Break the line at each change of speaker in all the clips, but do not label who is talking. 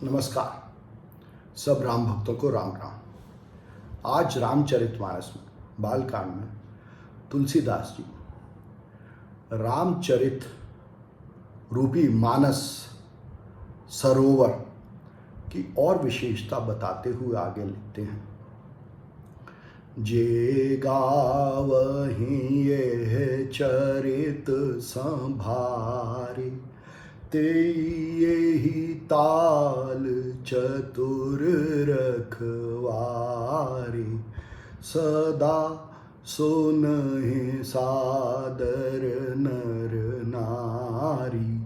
नमस्कार। सब राम भक्तों को राम राम। आज रामचरितमानस में बालकांड में तुलसीदास जी रामचरित रूपी मानस सरोवर की और विशेषता बताते हुए आगे लिखते हैं। जे गावहीं ये चरित संभारे, ते यही ताल चतुर रखवारे। सदा सुनहि सादर नर नारी,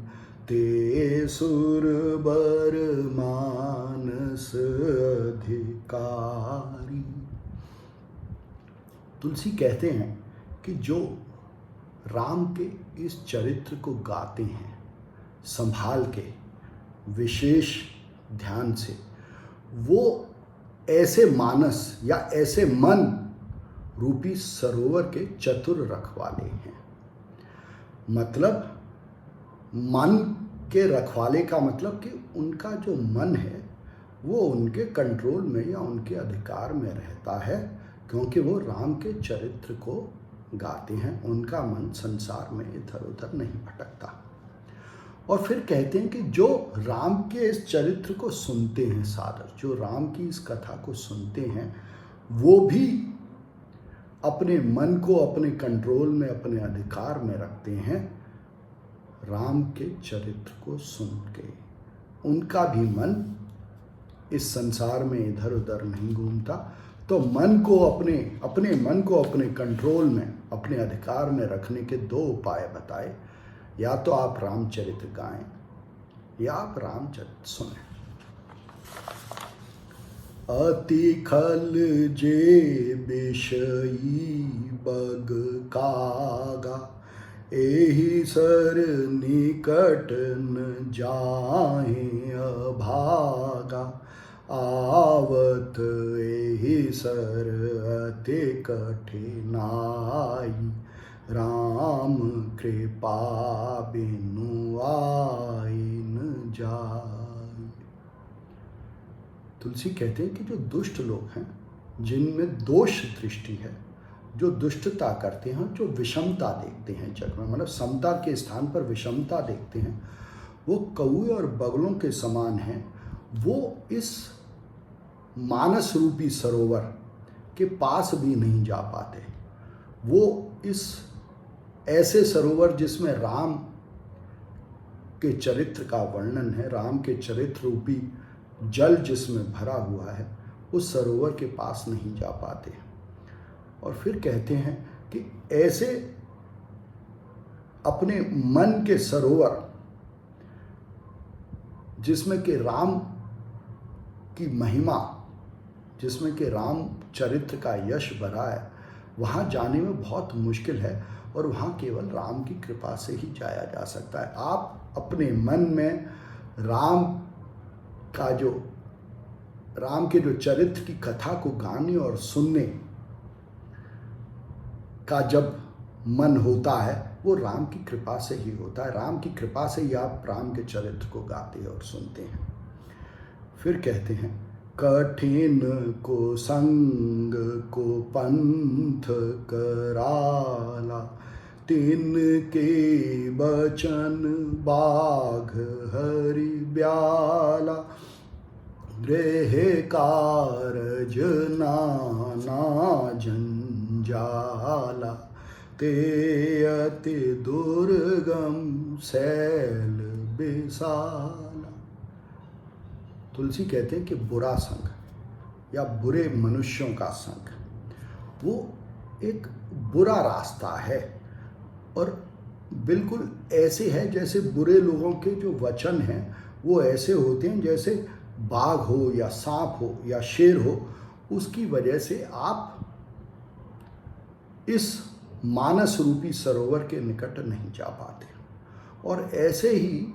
ते सुरबर मानस अधिकारी। तुलसी कहते हैं कि जो राम के इस चरित्र को गाते हैं संभाल के, विशेष ध्यान से, वो ऐसे मानस या ऐसे मन रूपी सरोवर के चतुर रखवाले हैं। मतलब मन के रखवाले का मतलब कि उनका जो मन है वो उनके कंट्रोल में या उनके अधिकार में रहता है, क्योंकि वो राम के चरित्र को गाते हैं। उनका मन संसार में इधर उधर नहीं भटकता। और फिर कहते हैं कि जो राम के इस चरित्र को सुनते हैं, सादर जो राम की इस कथा को सुनते हैं, वो भी अपने मन को अपने कंट्रोल में, अपने अधिकार में रखते हैं राम के चरित्र को सुन के। उनका भी मन इस संसार में इधर उधर नहीं घूमता। तो मन को अपने मन को अपने कंट्रोल में, अपने अधिकार में रखने के दो उपाय बताए। या तो आप रामचरित गाएं या आप रामचरित सुनें। अति खल जे विषयी बग कागा, एहि सर निकट न जाहि अभागा। आवत एहि सर अति कठिनाई, राम कृपा बिनु आइ न जाय। तुलसी कहते हैं कि जो दुष्ट लोग हैं, जिनमें दोष दृष्टि है, जो दुष्टता करते हैं, जो विषमता देखते हैं जग में, मतलब समता के स्थान पर विषमता देखते हैं, वो कौए और बगलों के समान हैं। वो इस मानस रूपी सरोवर के पास भी नहीं जा पाते। वो इस ऐसे सरोवर जिसमें राम के चरित्र का वर्णन है, राम के चरित्र रूपी जल जिसमें भरा हुआ है, उस सरोवर के पास नहीं जा पाते। और फिर कहते हैं कि ऐसे अपने मन के सरोवर जिसमें कि राम की महिमा, जिसमें कि राम चरित्र का यश भरा है, वहाँ जाने में बहुत मुश्किल है और वहाँ केवल राम की कृपा से ही जाया जा सकता है। आप अपने मन में राम के जो चरित्र की कथा को गाने और सुनने का जब मन होता है, वो राम की कृपा से ही होता है। राम की कृपा से ही आप राम के चरित्र को गाते और सुनते हैं। फिर कहते हैं, कठिन को संग को पंथ कराला, तिन के बचन बाघ हरि ब्याला। गृह कारज नाना जंजाला, ते अति दुर्गम शैल विशाला। तुलसी कहते हैं कि बुरा संग या बुरे मनुष्यों का संग, वो एक बुरा रास्ता है और बिल्कुल ऐसे है जैसे बुरे लोगों के जो वचन हैं वो ऐसे होते हैं जैसे बाघ हो या सांप हो या शेर हो। उसकी वजह से आप इस मानस रूपी सरोवर के निकट नहीं जा पाते। और ऐसे ही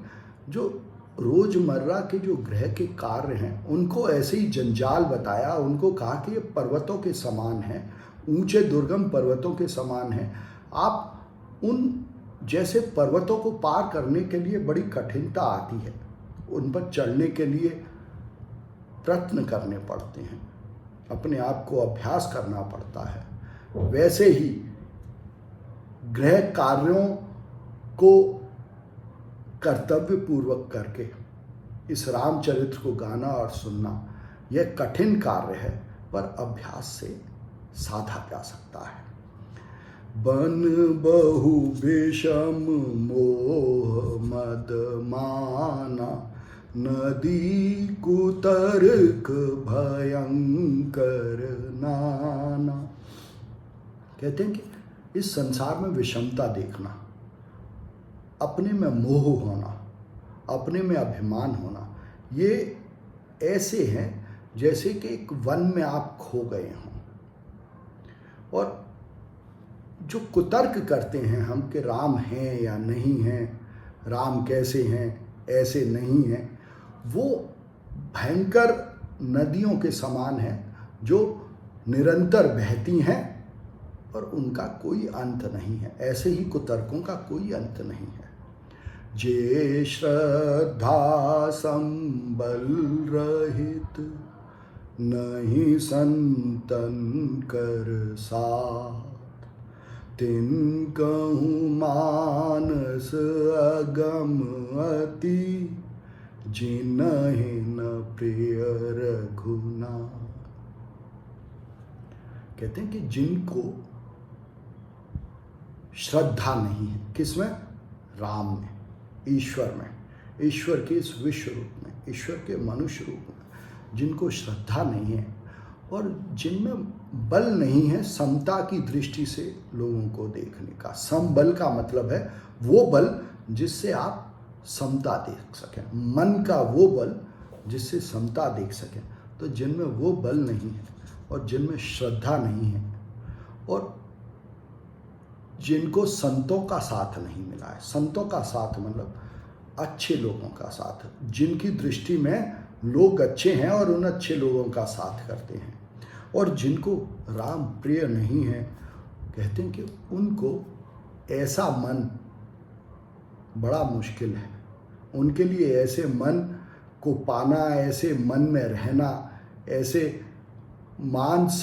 जो रोजमर्रा के जो गृह के कार्य हैं, उनको ऐसे ही जंजाल बताया। उनको कहा कि ये पर्वतों के समान हैं, ऊंचे दुर्गम पर्वतों के समान हैं। आप उन जैसे पर्वतों को पार करने के लिए बड़ी कठिनता आती है, उन पर चढ़ने के लिए प्रयत्न करने पड़ते हैं, अपने आप को अभ्यास करना पड़ता है, वैसे ही गृह कार्यों को कर्तव्य पूर्वक करके इस रामचरित्र को गाना और सुनना यह कठिन कार्य है, पर अभ्यास से साधा जा सकता है। बन बहु विषम मोह मद माना, नदी कुतर्क भयंकर नाना। कहते हैं कि इस संसार में विषमता देखना, अपने में मोह होना, अपने में अभिमान होना, ये ऐसे हैं जैसे कि एक वन में आप खो गए हों। और जो कुतर्क करते हैं हम कि राम हैं या नहीं हैं, राम कैसे हैं ऐसे नहीं हैं, वो भयंकर नदियों के समान हैं जो निरंतर बहती हैं और उनका कोई अंत नहीं है। ऐसे ही कुतर्कों का कोई अंत नहीं है। जे श्रद्धा संबल रहित, नहीं संतन कर साथ, तिन कहूँ मानस अगम अति, जिनहि न प्रिय रघुनाथ। कहते हैं कि जिनको श्रद्धा नहीं है, किसमें? राम में, ईश्वर में, ईश्वर के इस विश्व रूप में, ईश्वर के मनुष्य रूप में जिनको श्रद्धा नहीं है और जिनमें बल नहीं है समता की दृष्टि से लोगों को देखने का। समबल का मतलब है वो बल जिससे आप समता देख सकें, मन का वो बल जिससे समता देख सकें। तो जिनमें वो बल नहीं है और जिनमें श्रद्धा नहीं है और जिनको संतों का साथ नहीं मिला है, संतों का साथ मतलब अच्छे लोगों का साथ, जिनकी दृष्टि में लोग अच्छे हैं और उन अच्छे लोगों का साथ करते हैं, और जिनको राम प्रिय नहीं है, कहते हैं कि उनको ऐसा मन बड़ा मुश्किल है। उनके लिए ऐसे मन को पाना, ऐसे मन में रहना, ऐसे मानस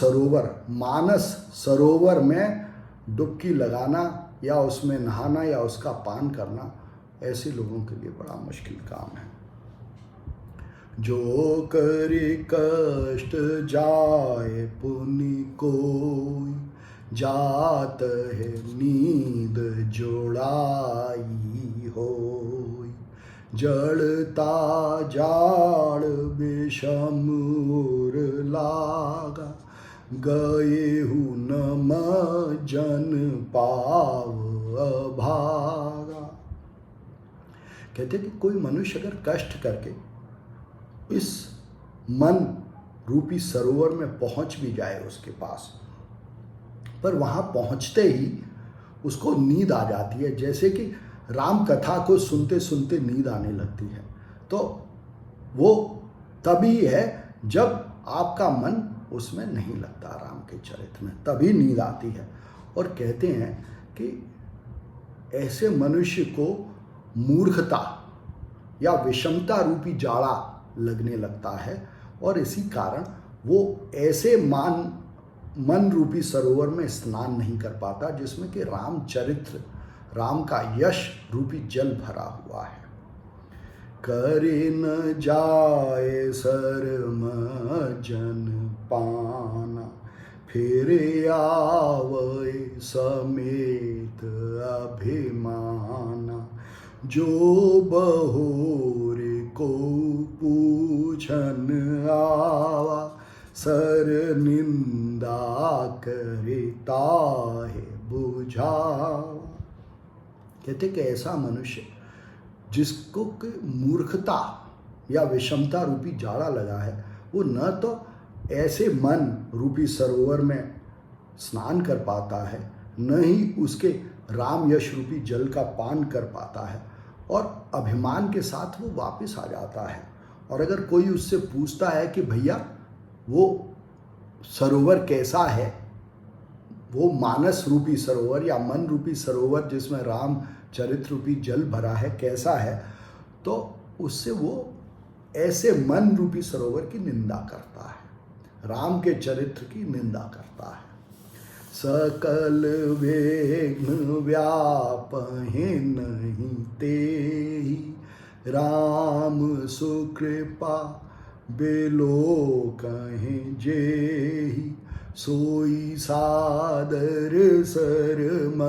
सरोवर में डुबकी लगाना या उसमें नहाना या उसका पान करना, ऐसे लोगों के लिए बड़ा मुश्किल काम है। जो करी कष्ट जाए पुनि कोई, जात है नींद जोड़ाई होई, जड़ता जाड़ विषम उर लागा, गए हूँ न जन पाव अभागा। कहते कि कोई मनुष्य अगर कष्ट करके इस मन रूपी सरोवर में पहुंच भी जाए उसके पास, पर वहां पहुंचते ही उसको नींद आ जाती है, जैसे कि राम कथा को सुनते सुनते नींद आने लगती है, तो वो तभी है जब आपका मन उसमें नहीं लगता, राम के चरित्र में, तभी नींद आती है। और कहते हैं कि ऐसे मनुष्य को मूर्खता या विषमता रूपी जाड़ा लगने लगता है और इसी कारण वो ऐसे मन रूपी सरोवर में स्नान नहीं कर पाता जिसमें कि रामचरित्र, राम का यश रूपी जल भरा हुआ है। करे न जाए शर्म जन पाना, फिर आवे समेत अभिमाना, जो बहोर को पूछन आवा, सर निंदा करता है बुझावा। कहते कि ऐसा मनुष्य जिसको मूर्खता या विषमता रूपी जाड़ा लगा है, वो न तो ऐसे मन रूपी सरोवर में स्नान कर पाता है, न ही उसके राम यश रूपी जल का पान कर पाता है, और अभिमान के साथ वो वापस आ जाता है। और अगर कोई उससे पूछता है कि भैया वो सरोवर कैसा है, वो मानस रूपी सरोवर या मन रूपी सरोवर जिसमें राम चरित्र रूपी जल भरा है कैसा है, तो उससे वो ऐसे मन रूपी सरोवर की निंदा करता है, राम के चरित्र की निंदा करता है। सकल विघ्न व्यापहि नहीं तेहि, राम सुकृपा बिलो कहें जेहि, सोई सादर सरम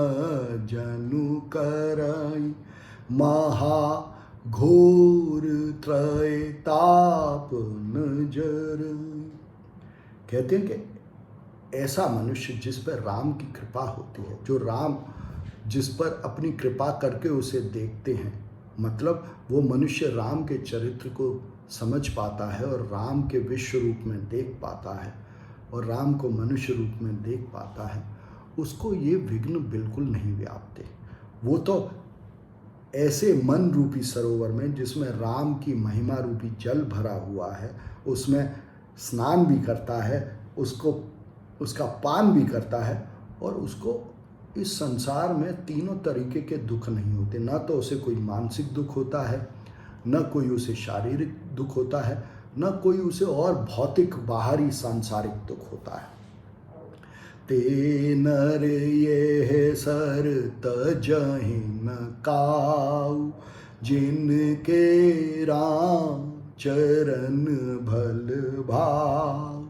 जनु करई, महा घोर त्रय ताप नजर। कहते हैं कि ऐसा मनुष्य जिस पर राम की कृपा होती है, जो राम जिस पर अपनी कृपा करके उसे देखते हैं, मतलब वो मनुष्य राम के चरित्र को समझ पाता है और राम के विश्व रूप में देख पाता है और राम को मनुष्य रूप में देख पाता है, उसको ये विघ्न बिल्कुल नहीं व्यापते। वो तो ऐसे मन रूपी सरोवर में जिसमें राम की महिमा रूपी जल भरा हुआ है, उसमें स्नान भी करता है, उसका पान भी करता है, और उसको इस संसार में तीनों तरीके के दुख नहीं होते। ना तो उसे कोई मानसिक दुख होता है, न कोई उसे शारीरिक दुख होता है, न कोई उसे और भौतिक बाहरी सांसारिक दुख होता है। ते नर ये सर तजहि न काऊ, जिनके राम चरण भल भाव,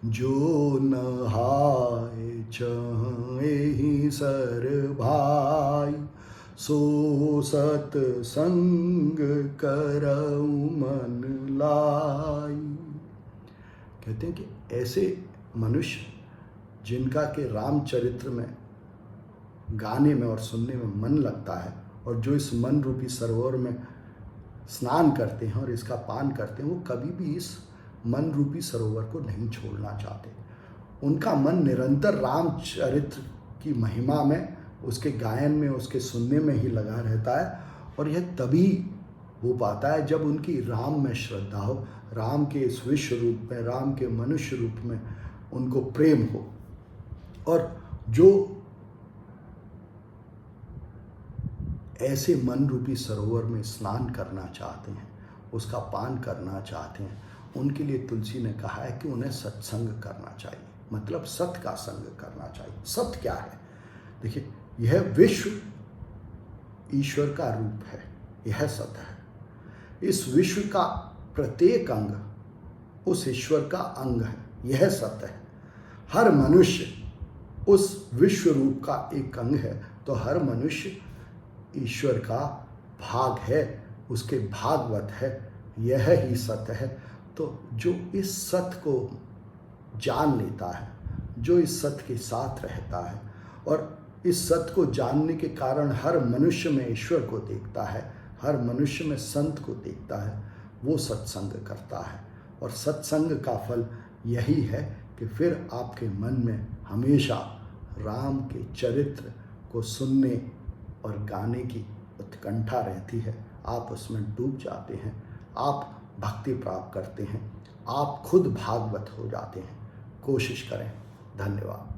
जो नहाय चहेहि सर भाई, सो सत संग करऊ मन लाई। कहते हैं कि ऐसे मनुष्य जिनका के रामचरित्र में गाने में और सुनने में मन लगता है, और जो इस मन रूपी सरोवर में स्नान करते हैं और इसका पान करते हैं, वो कभी भी इस मन रूपी सरोवर को नहीं छोड़ना चाहते। उनका मन निरंतर रामचरित्र की महिमा में, उसके गायन में, उसके सुनने में ही लगा रहता है, और यह तभी हो पाता है जब उनकी राम में श्रद्धा हो, राम के इस विश्व रूप में, राम के मनुष्य रूप में उनको प्रेम हो। और जो ऐसे मन रूपी सरोवर में स्नान करना चाहते हैं, उसका पान करना चाहते हैं, उनके लिए तुलसी ने कहा है कि उन्हें सत्संग करना चाहिए, मतलब सत का संग करना चाहिए। सत क्या है? देखिए, यह विश्व ईश्वर का रूप है, यह सत है। इस विश्व का प्रत्येक अंग उस ईश्वर का अंग है, यह सत है। हर मनुष्य उस विश्व रूप का एक अंग है, तो हर मनुष्य ईश्वर का भाग है, उसके भागवत है, यह ही सत्य है। तो जो इस सत्य को जान लेता है, जो इस सत्य के साथ रहता है और इस सत्य को जानने के कारण हर मनुष्य में ईश्वर को देखता है, हर मनुष्य में संत को देखता है, वो सत्संग करता है। और सत्संग का फल यही है कि फिर आपके मन में हमेशा राम के चरित्र को सुनने और गाने की उत्कंठा रहती है। आप उसमें डूब जाते हैं, आप भक्ति प्राप्त करते हैं, आप खुद भागवत हो जाते हैं। कोशिश करें। धन्यवाद।